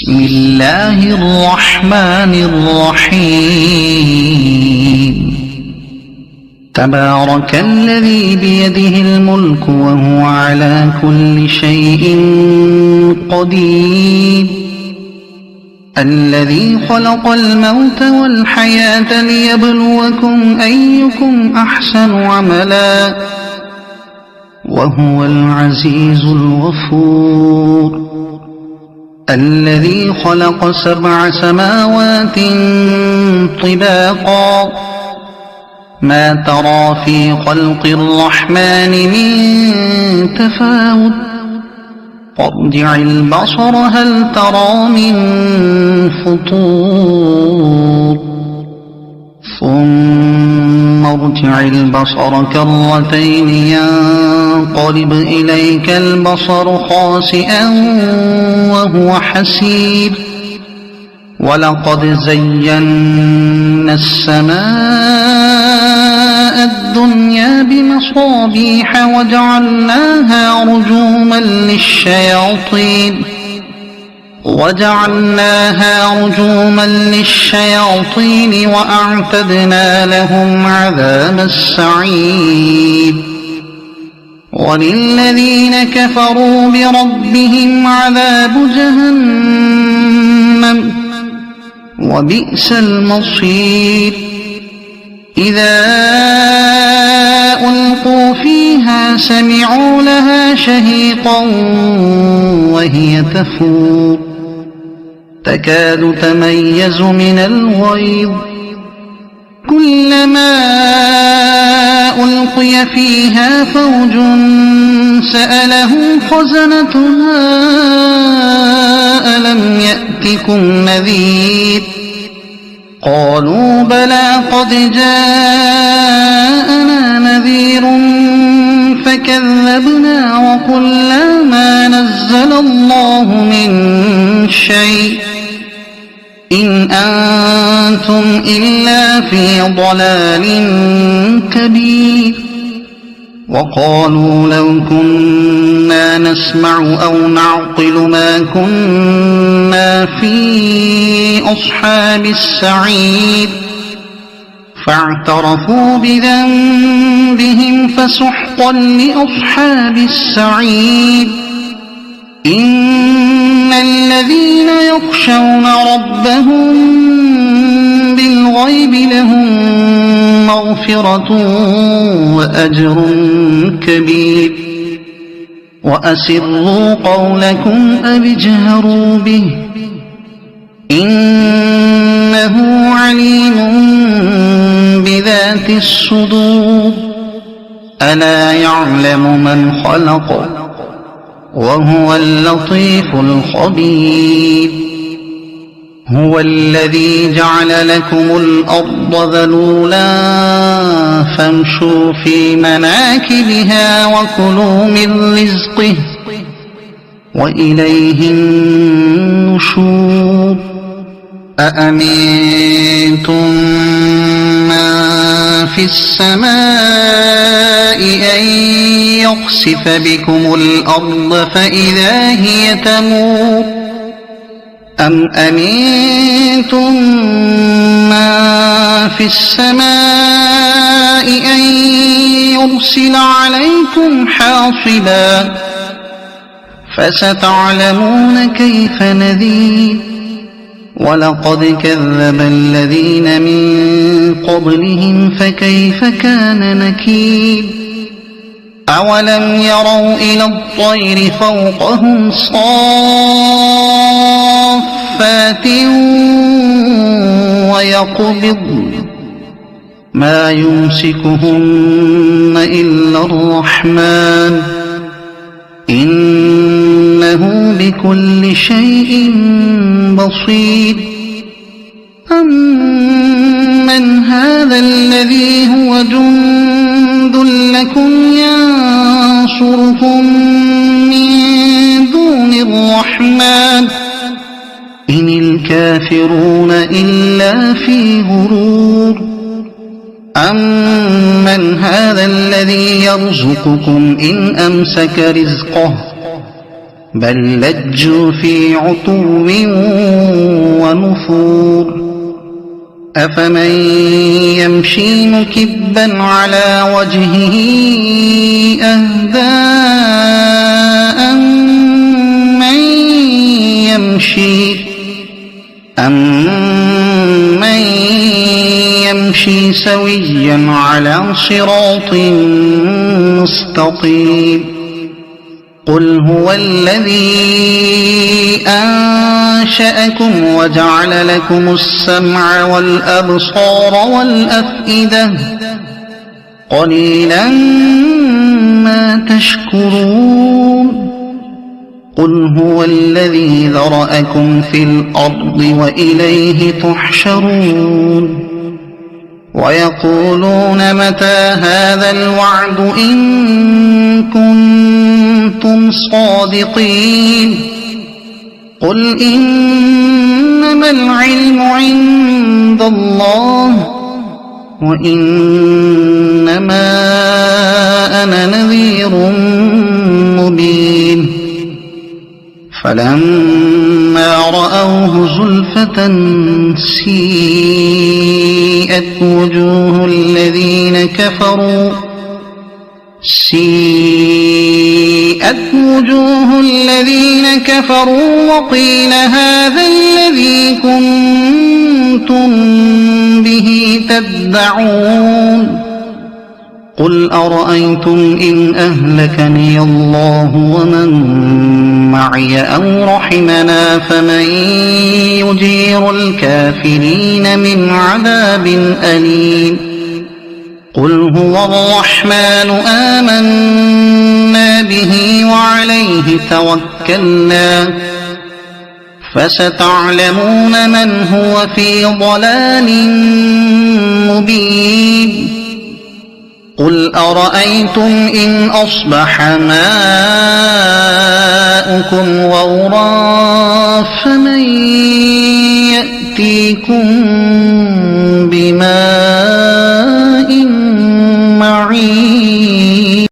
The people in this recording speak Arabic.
بسم الله الرحمن الرحيم تبارك الذي بيده الملك وهو على كل شيء قدير الذي خلق الموت والحياة ليبلوكم أيكم أحسن عملا وهو العزيز الغفور الذي خلق 7 سماوات طباقا ما ترى في خلق الرحمن من تفاوت فارجع البصر هل ترى من فطور ثم ارجع البصر كرتين ينقلب إليك البصر خاسئا وهو حسير ولقد زينا السماء الدنيا بمصابيح وجعلناها رجوما للشياطين وأعتدنا لهم عذاب السعير وللذين كفروا بربهم عذاب جهنم وبئس المصير إذا ألقوا فيها سمعوا لها شهيقا وهي تفور تكاد تميز من الغيظ كلما ألقي فيها فوج سألهم خزنتها ألم يأتكم نذير قالوا بلى قد جاءنا نذير فكذبنا وقلنا ما نزل الله من شيء إن أنتم إلا في ضلال كبير وقالوا لو كنا نسمع أو نعقل ما كنا في أصحاب السعير فاعترفوا بذنبهم فسحقا لأصحاب السعير إن الذين يخشون ربهم بالغيب لهم مغفرة وأجر كبير وأسروا قولكم أو اجهروا به إنه عليم بذات الصدور ألا يعلم من خلق وهو اللطيف الخبير هو الذي جعل لكم الأرض ذلولا فامشوا في مناكبها وكلوا من رزقه وإليه النشور أأمنتم من في السماء أن يخسف بكم الأرض فإذا هي تمور أم أمنتم من في السماء أن يرسل عليكم حاصبا فستعلمون كيف نذير ولقد كذب الذين من قبلهم فكيف كان نكير أولم يروا إلى الطير فوقهم صافات ويقبضن ما يمسكهن إلا الرحمن إنه بكل شيء بصير أمن هذا الذي هو جند لكم ينصركم من دون الرحمن إن الكافرون إلا في غرور أمن هذا الذي يرزقكم إن أمسك رزقه بل لجوا في عتو ونفور أفمن يمشي مكبا على وجهه أهدى أمن يمشي سويا على صراط مستقيم قل هو الذي أنشأكم وجعل لكم السمع والأبصار والأفئدة قليلا ما تشكرون قل هو الذي ذرأكم في الأرض وإليه تحشرون ويقولون متى هذا الوعد إن كنتم صادقين قل إنما العلم عند الله وإنما أنا نذير مبين فلما رأوه زلفة سيئت وجوه الذين كفروا وقيل هذا الذي كنتم به تدعون قل أرأيتم إن أهلكني الله ومن معي أو رحمنا فمن يجير الكافرين من عذاب أليم قل هو الرحمن آمنا به وعليه توكلنا فستعلمون من هو في ضلال مبين قل أرأيتم إن أصبح ماؤكم غورا فمن يأتيكم